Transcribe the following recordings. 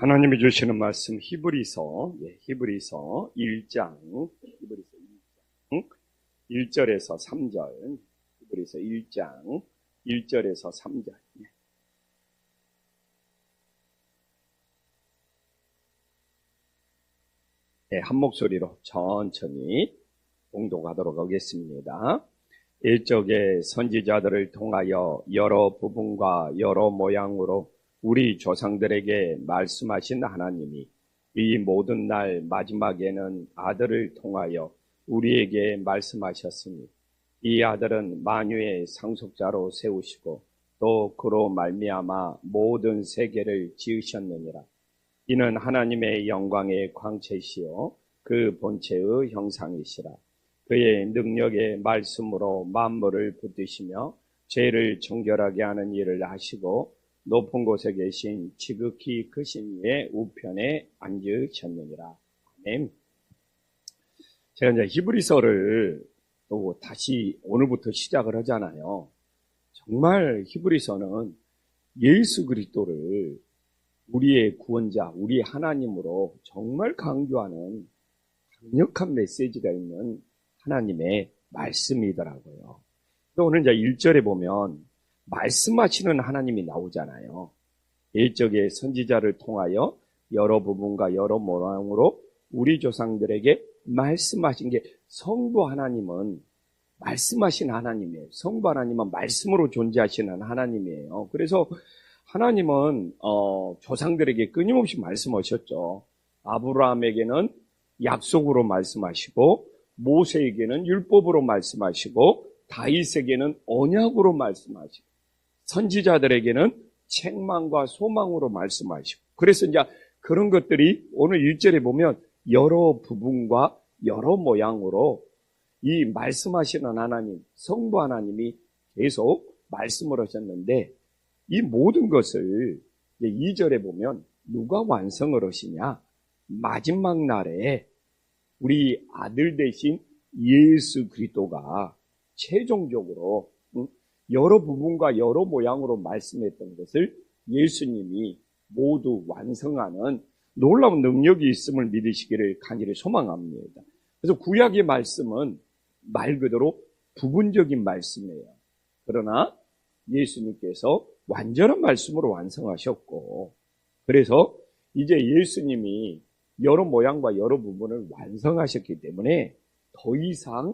하나님이 주시는 말씀 히브리서 1장 1절에서 3절 히브리서 1장 1절에서 3절 한 목소리로 천천히 봉독하도록 하겠습니다. 일적의 선지자들을 통하여 여러 부분과 여러 모양으로 우리 조상들에게 말씀하신 하나님이 이 모든 날 마지막에는 아들을 통하여 우리에게 말씀하셨으니 이 아들은 만유의 상속자로 세우시고 또 그로 말미암아 모든 세계를 지으셨느니라. 이는 하나님의 영광의 광채시요 그 본체의 형상이시라. 그의 능력의 말씀으로 만물을 붙드시며 죄를 정결하게 하는 일을 하시고 높은 곳에 계신 지극히 크신 이의 우편에 앉으셨느니라. 아멘. 제가 이제 히브리서를 또 다시 오늘부터 시작을 하잖아요. 정말 히브리서는 예수 그리스도를 우리의 구원자, 우리 하나님으로 정말 강조하는 강력한 메시지가 있는 하나님의 말씀이더라고요. 오늘 이제 1절에 보면 말씀하시는 하나님이 나오잖아요. 일적의 선지자를 통하여 여러 부분과 여러 모양으로 우리 조상들에게 말씀하신 게 성부 하나님은 말씀하신 하나님이에요. 성부 하나님은 말씀으로 존재하시는 하나님이에요. 그래서 하나님은 조상들에게 끊임없이 말씀하셨죠. 아브라함에게는 약속으로 말씀하시고 모세에게는 율법으로 말씀하시고 다윗에게는 언약으로 말씀하시고 선지자들에게는 책망과 소망으로 말씀하시고 그래서 이제 그런 것들이 오늘 1절에 보면 여러 부분과 여러 모양으로 이 말씀하시는 하나님, 성부 하나님이 계속 말씀을 하셨는데 이 모든 것을 2절에 보면 누가 완성을 하시냐? 마지막 날에 우리 아들 대신 예수 그리스도가 최종적으로 여러 부분과 여러 모양으로 말씀했던 것을 예수님이 모두 완성하는 놀라운 능력이 있음을 믿으시기를 간절히 소망합니다. 그래서 구약의 말씀은 말 그대로 부분적인 말씀이에요. 그러나 예수님께서 완전한 말씀으로 완성하셨고 그래서 이제 예수님이 여러 모양과 여러 부분을 완성하셨기 때문에 더 이상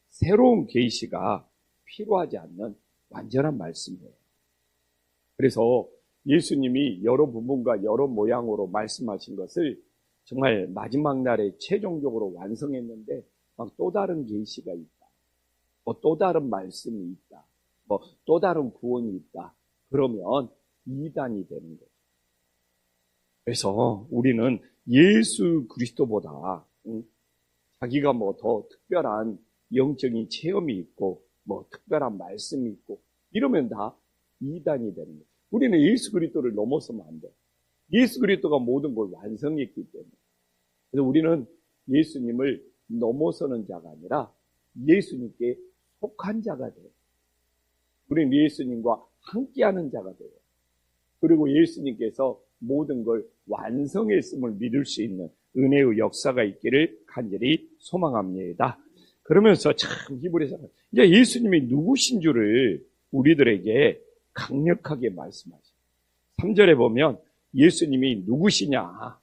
새로운 계시가 필요하지 않는 완전한 말씀이에요. 그래서 예수님이 여러 부분과 여러 모양으로 말씀하신 것을 정말 마지막 날에 최종적으로 완성했는데 막 또 다른 계시가 있다. 또 다른 말씀이 있다. 또 다른 구원이 있다. 그러면 이단이 되는 거죠. 그래서 우리는 예수 그리스도보다 자기가 더 특별한 영적인 체험이 있고 특별한 말씀이 있고 이러면 다 이단이 되는 거예요. 우리는 예수 그리스도를 넘어서면 안 돼요. 예수 그리스도가 모든 걸 완성했기 때문에. 그래서 우리는 예수님을 넘어서는 자가 아니라 예수님께 속한 자가 돼요. 우리는 예수님과 함께하는 자가 돼요. 그리고 예수님께서 모든 걸 완성했음을 믿을 수 있는 은혜의 역사가 있기를 간절히 소망합니다. 그러면서 참 히브리서는 이제 예수님이 누구신 줄을 우리들에게 강력하게 말씀하셔요. 3절에 보면 예수님이 누구시냐?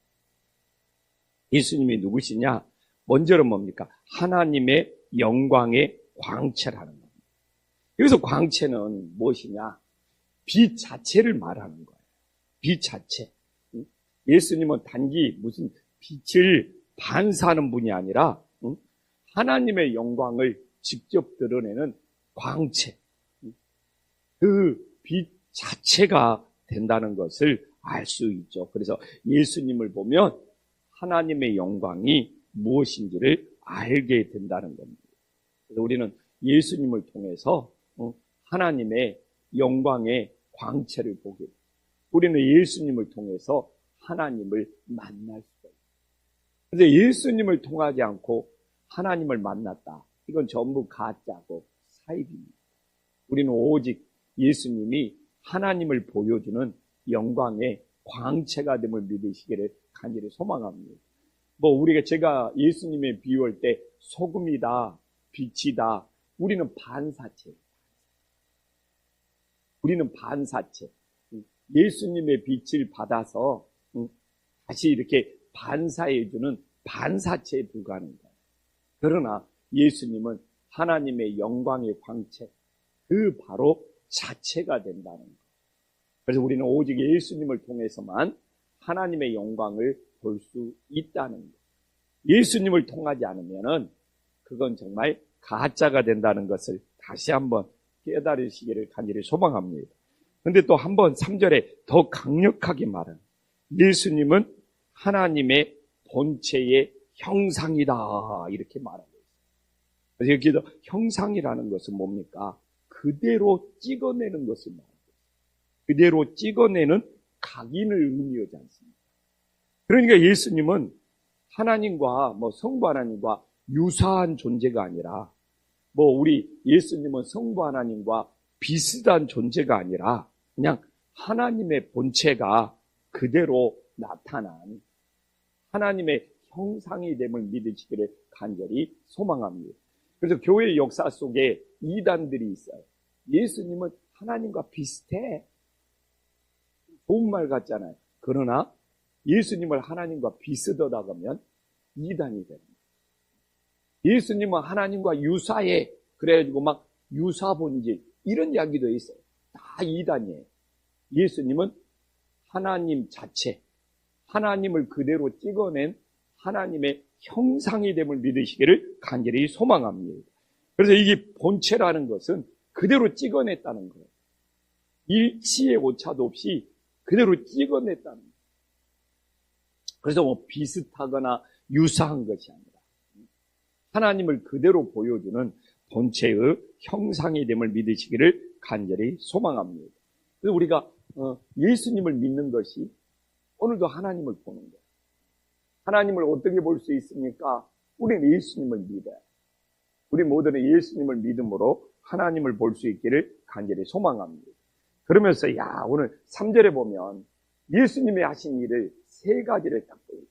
예수님이 누구시냐? 먼저는 뭡니까? 하나님의 영광의 광채라는 겁니다. 여기서 광채는 무엇이냐? 빛 자체를 말하는 거예요. 빛 자체. 예수님은 단지 무슨 빛을 반사하는 분이 아니라 하나님의 영광을 직접 드러내는 광채. 그 빛 자체가 된다는 것을 알 수 있죠. 그래서 예수님을 보면 하나님의 영광이 무엇인지를 알게 된다는 겁니다. 그래서 우리는 예수님을 통해서 하나님의 영광의 광채를 보게 됩니다. 우리는 예수님을 통해서 하나님을 만날 수가 있어요. 그런데 예수님을 통하지 않고 하나님을 만났다. 이건 전부 가짜고 사입입니다. 우리는 오직 예수님이 하나님을 보여주는 영광의 광채가 됨을 믿으시기를 간절히 소망합니다. 제가 예수님의 비유할 때 소금이다, 빛이다. 우리는 반사체. 예수님의 빛을 받아서 다시 이렇게 반사해주는 반사체에 불과하는 거예요. 그러나 예수님은 하나님의 영광의 광채, 그 바로 자체가 된다는 거예요. 그래서 우리는 오직 예수님을 통해서만 하나님의 영광을 볼 수 있다는 거예요. 예수님을 통하지 않으면은 그건 정말 가짜가 된다는 것을 다시 한번 깨달으시기를 간절히 소망합니다. 그런데 또 한번 3절에 더 강력하게 말하는, 예수님은 하나님의 본체의 형상이다, 이렇게 말하고 있어요. 그래서 여기서 형상이라는 것은 뭡니까? 그대로 찍어내는 것을 말하고 있어요. 그대로 찍어내는 각인을 의미하지 않습니다. 그러니까 예수님은 하나님과 성부 하나님과 유사한 존재가 아니라 우리 예수님은 성부 하나님과 비슷한 존재가 아니라 그냥 하나님의 본체가 그대로 나타난 하나님의 형상이 됨을 믿으시기를 간절히 소망합니다. 그래서 교회의 역사 속에 이단들이 있어요. 예수님은 하나님과 비슷해. 좋은 말 같잖아요. 그러나 예수님을 하나님과 비슷하다 그러면 이단이 됩니다. 예수님은 하나님과 유사해. 그래가지고 유사본질 이런 이야기도 있어요. 다 이단이에요. 예수님은 하나님 자체, 하나님을 그대로 찍어낸 하나님의 형상이 됨을 믿으시기를 간절히 소망합니다. 그래서 이게 본체라는 것은 그대로 찍어냈다는 거예요. 일치의 오차도 없이 그대로 찍어냈다는 거예요. 그래서 비슷하거나 유사한 것이 아니라 하나님을 그대로 보여주는 본체의 형상이 됨을 믿으시기를 간절히 소망합니다. 그래서 우리가 예수님을 믿는 것이 오늘도 하나님을 보는 거예요. 하나님을 어떻게 볼 수 있습니까? 우리는 예수님을 믿어요. 우리 모두는 예수님을 믿음으로 하나님을 볼 수 있기를 간절히 소망합니다. 그러면서 오늘 3절에 보면 예수님이 하신 일을 세 가지를 딱 보여요.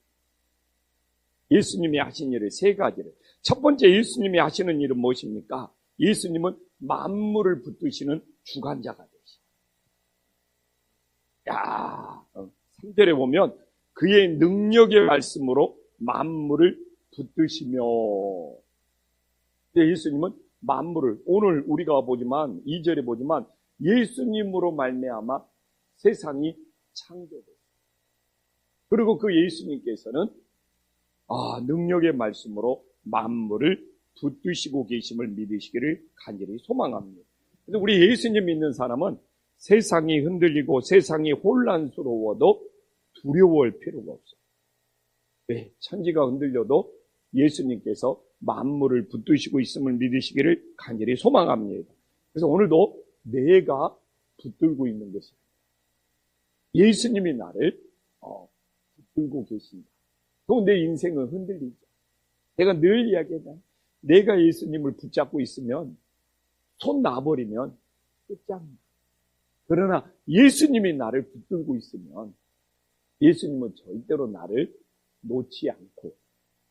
예수님이 하신 일을 세 가지를. 첫 번째 예수님이 하시는 일은 무엇입니까? 예수님은 만물을 붙드시는 주관자가 되시죠. 3절에 보면 그의 능력의 말씀으로 만물을 붙드시며, 예수님은 만물을, 오늘 우리가 보지만 2절에 보지만 예수님으로 말미암아 세상이 창조됐어요. 그리고 그 예수님께서는 능력의 말씀으로 만물을 붙드시고 계심을 믿으시기를 간절히 소망합니다. 그래서 우리 예수님 믿는 사람은 세상이 흔들리고 세상이 혼란스러워도 두려워할 필요가 없어요. 왜? 천지가 흔들려도 예수님께서 만물을 붙드시고 있음을 믿으시기를 간절히 소망합니다. 그래서 오늘도 내가 붙들고 있는 것이에요. 예수님이 나를 붙들고 계신다. 그럼 내 인생은 흔들리죠. 내가 늘 이야기하잖아요. 내가 예수님을 붙잡고 있으면, 손 놔버리면 끝장나. 그러나 예수님이 나를 붙들고 있으면 예수님은 절대로 나를 놓지 않고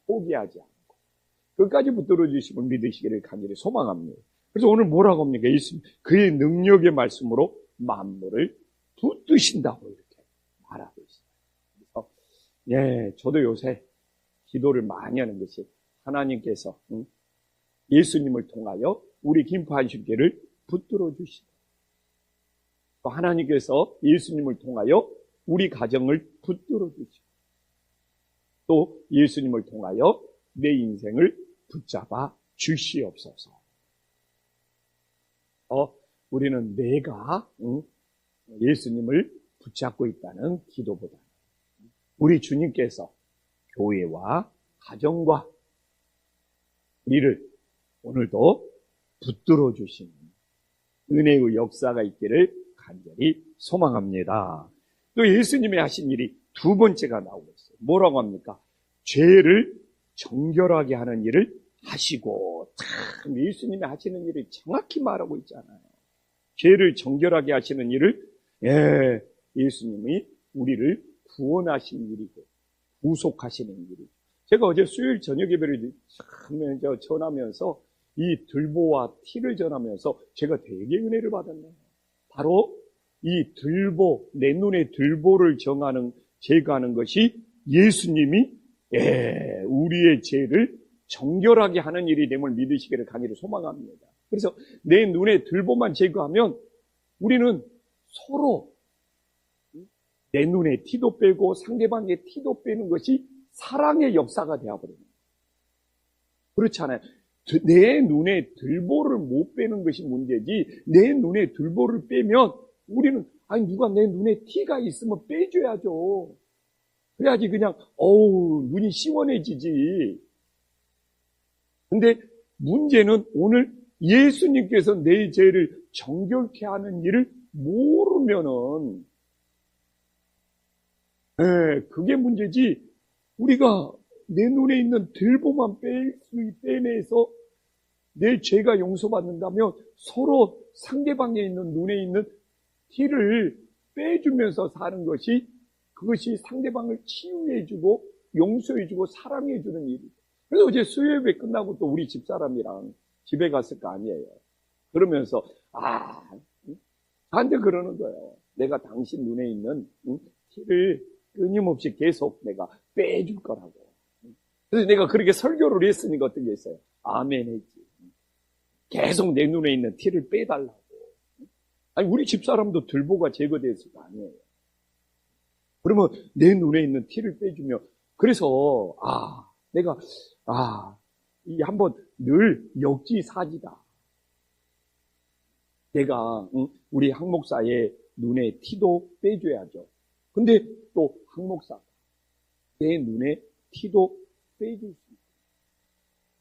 포기하지 않고 끝까지 붙들어 주심을 믿으시기를 간절히 소망합니다. 그래서 오늘 뭐라고 합니까? 예수님 그의 능력의 말씀으로 만물을 붙드신다고 이렇게 말하고 있어요. 그래서 저도 요새 기도를 많이 하는 것이 하나님께서 예수님을 통하여 우리 김포한식교를 붙들어 주시고, 또 하나님께서 예수님을 통하여 우리 가정을 붙들어 주시고, 또 예수님을 통하여 내 인생을 붙잡아 주시옵소서. 우리는 내가 예수님을 붙잡고 있다는 기도보다 우리 주님께서 교회와 가정과 우리를 오늘도 붙들어 주시는 은혜의 역사가 있기를 간절히 소망합니다. 또 예수님이 하신 일이 두 번째가 나오고 있어요. 뭐라고 합니까? 죄를 정결하게 하는 일을 하시고, 참 예수님이 하시는 일을 정확히 말하고 있잖아요. 죄를 정결하게 하시는 일을 예수님이 우리를 구원하신 일이고 구속하시는 일이고, 제가 어제 수요일 저녁 예배를 전하면서 이 들보와 티를 전하면서 제가 되게 은혜를 받았네요. 바로 이 들보, 내 눈에 들보를 제거하는 것이 예수님이 우리의 죄를 정결하게 하는 일이 됨을 믿으시기를 간절히 소망합니다. 그래서 내 눈에 들보만 제거하면 우리는 서로 내 눈에 티도 빼고 상대방의 티도 빼는 것이 사랑의 역사가 되어버립니다. 그렇잖아요. 내 눈에 들보를 못 빼는 것이 문제지, 내 눈에 들보를 빼면 우리는 누가 내 눈에 티가 있으면 빼줘야죠. 그래야지 그냥 눈이 시원해지지. 근데 문제는 오늘 예수님께서 내 죄를 정결케 하는 일을 모르면은 그게 문제지, 우리가 내 눈에 있는 들보만 빼내서 내 죄가 용서받는다면 서로 상대방에 있는 눈에 있는 티를 빼주면서 사는 것이, 그것이 상대방을 치유해주고 용서해주고 사랑해주는 일이에요. 그래서 어제 수요예배 끝나고 또 우리 집사람이랑 집에 갔을 거 아니에요. 그러면서 나한테 그러는 거예요. 내가 당신 눈에 있는 티를 끊임없이 계속 내가 빼줄 거라고. 그래서 내가 그렇게 설교를 했으니까 어떤 게 있어요? 아멘 했지. 계속 내 눈에 있는 티를 빼달라고. 우리 집사람도 들보가 제거됐을 거 아니에요. 그러면 내 눈에 있는 티를 빼주며, 그래서 내가 이 한번 늘 역지사지다. 내가 우리 학 목사의 눈에 티도 빼줘야죠. 근데 또 학 목사가 내 눈에 티도 빼줄 수 있어요.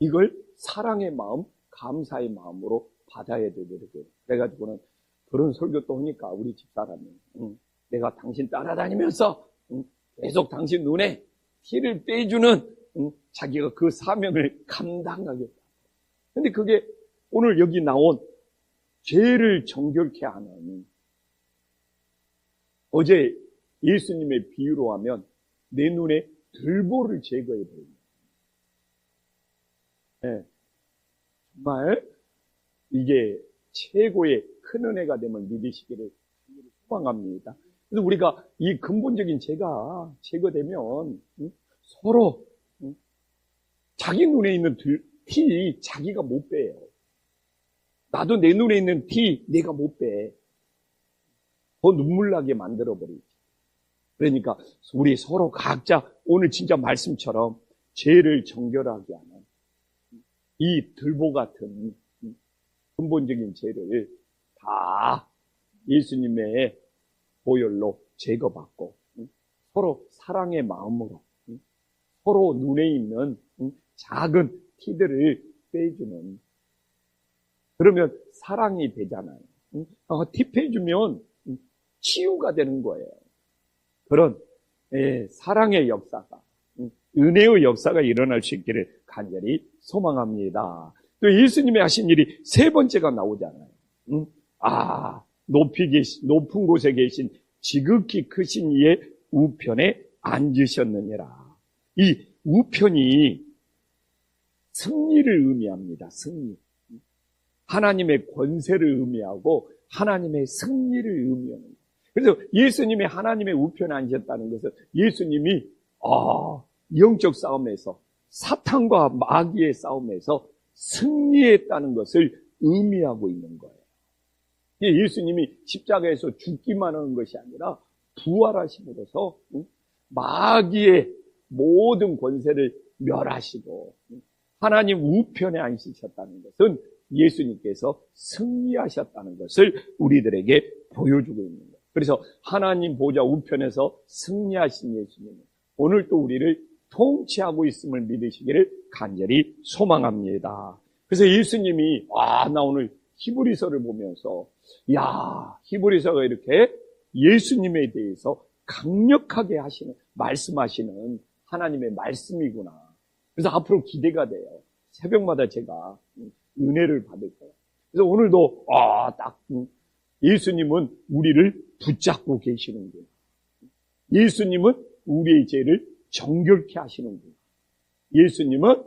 이걸 사랑의 마음, 감사의 마음으로 받아야 되더라고요. 그래가지고는 그런 설교 또 하니까 우리 집사람이 내가 당신 따라다니면서 계속 당신 눈에 티를 빼주는 자기가 그 사명을 감당하겠다. 근데 그게 오늘 여기 나온 죄를 정결케 하는, 어제 예수님의 비유로 하면 내 눈에 들보를 제거해 버립니다. 정말 이게 최고의 큰 은혜가 되면 믿으시기를 소망합니다. 그래서 우리가 이 근본적인 죄가 제거되면 서로 자기 눈에 있는 티 자기가 못 빼요. 나도 내 눈에 있는 티 내가 못 빼. 더 눈물나게 만들어버리지. 그러니까 우리 서로 각자 오늘 진짜 말씀처럼 죄를 정결하게 하는 이 들보 같은 근본적인 죄를 다 예수님의 보혈로 제거받고 서로 사랑의 마음으로 서로 눈에 있는 작은 티들을 빼주는, 그러면 사랑이 되잖아요. 티 빼주면 치유가 되는 거예요. 그런 사랑의 역사가, 은혜의 역사가 일어날 수 있기를 간절히 소망합니다. 또 예수님이 하신 일이 세 번째가 나오잖아요. 높은 곳에 계신 지극히 크신 이의 우편에 앉으셨느니라. 이 우편이 승리를 의미합니다. 승리. 하나님의 권세를 의미하고 하나님의 승리를 의미하는 거예요. 그래서 예수님이 하나님의 우편에 앉으셨다는 것은 예수님이 영적 싸움에서, 사탄과 마귀의 싸움에서 승리했다는 것을 의미하고 있는 거예요. 예수님이 십자가에서 죽기만 하는 것이 아니라 부활하심으로써 마귀의 모든 권세를 멸하시고 하나님 우편에 앉으셨다는 것은 예수님께서 승리하셨다는 것을 우리들에게 보여주고 있는 거예요. 그래서 하나님 보좌 우편에서 승리하신 예수님은 오늘 또 우리를 통치하고 있음을 믿으시기를 간절히 소망합니다. 그래서 예수님이 나 오늘 히브리서를 보면서 히브리서가 이렇게 예수님에 대해서 강력하게 말씀하시는 하나님의 말씀이구나. 그래서 앞으로 기대가 돼요. 새벽마다 제가 은혜를 받을 거예요. 그래서 오늘도 예수님은 우리를 붙잡고 계시는구나. 예수님은 우리의 죄를 정결케 하시는구나. 예수님은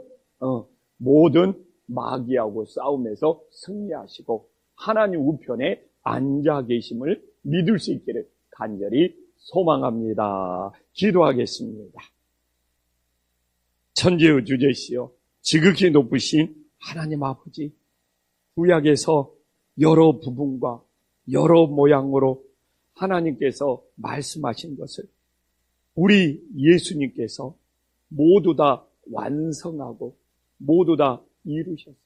모든 마귀하고 싸움에서 승리하시고 하나님 우편에 앉아 계심을 믿을 수 있기를 간절히 소망합니다. 기도하겠습니다. 천지의 주제시여 지극히 높으신 하나님 아버지, 구약에서 여러 부분과 여러 모양으로 하나님께서 말씀하신 것을 우리 예수님께서 모두 다 완성하고 모두 다 이루셨습니다.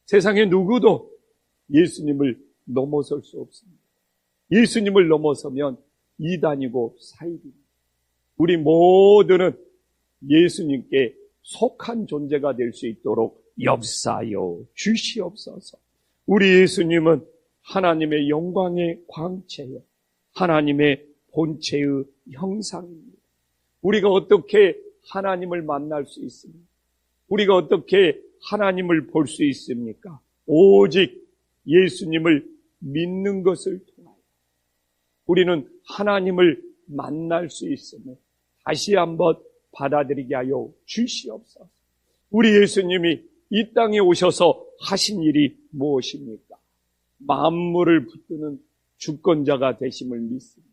세상에 누구도 예수님을 넘어설 수 없습니다. 예수님을 넘어서면 이단이고 사입입니다. 우리 모두는 예수님께 속한 존재가 될 수 있도록 역사하여 주시옵소서. 우리 예수님은 하나님의 영광의 광채요, 하나님의 본체의 형상입니다. 우리가 어떻게 하나님을 만날 수 있습니까? 우리가 어떻게 하나님을 볼 수 있습니까? 오직 예수님을 믿는 것을 통하여 우리는 하나님을 만날 수 있음을 다시 한번 받아들이게 하여 주시옵소서. 우리 예수님이 이 땅에 오셔서 하신 일이 무엇입니까? 만물을 붙드는 주권자가 되심을 믿습니다.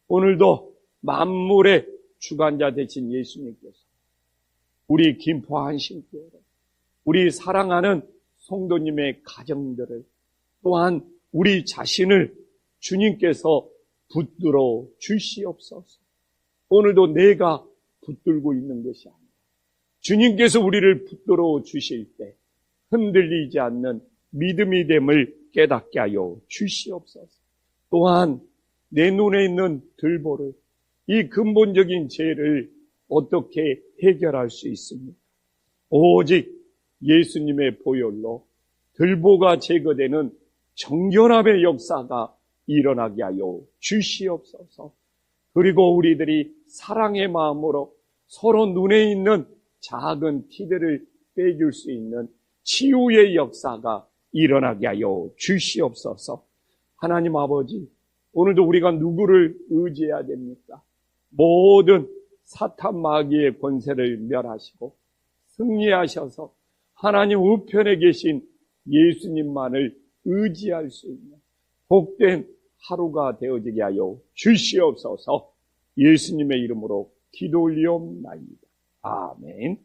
오늘도 만물의 주관자 되신 예수님께서 우리 김포 한신교회, 우리 사랑하는 성도님의 가정들을, 또한 우리 자신을 주님께서 붙들어 주시옵소서. 오늘도 내가 붙들고 있는 것이 아니라 주님께서 우리를 붙들어 주실 때 흔들리지 않는 믿음이 됨을 깨닫게 하여 주시옵소서. 또한 내 눈에 있는 들보를, 이 근본적인 죄를 어떻게 해결할 수 있습니까? 오직 예수님의 보혈로 들보가 제거되는 정결함의 역사가 일어나게 하여 주시옵소서. 그리고 우리들이 사랑의 마음으로 서로 눈에 있는 작은 티들을 빼줄 수 있는 치유의 역사가 일어나게 하여 주시옵소서. 하나님 아버지, 오늘도 우리가 누구를 의지해야 됩니까? 모든 사탄 마귀의 권세를 멸하시고 승리하셔서 하나님 우편에 계신 예수님만을 의지할 수 있는 복된 하루가 되어지게 하여 주시옵소서. 예수님의 이름으로 기도 올리옵나이다. 아멘.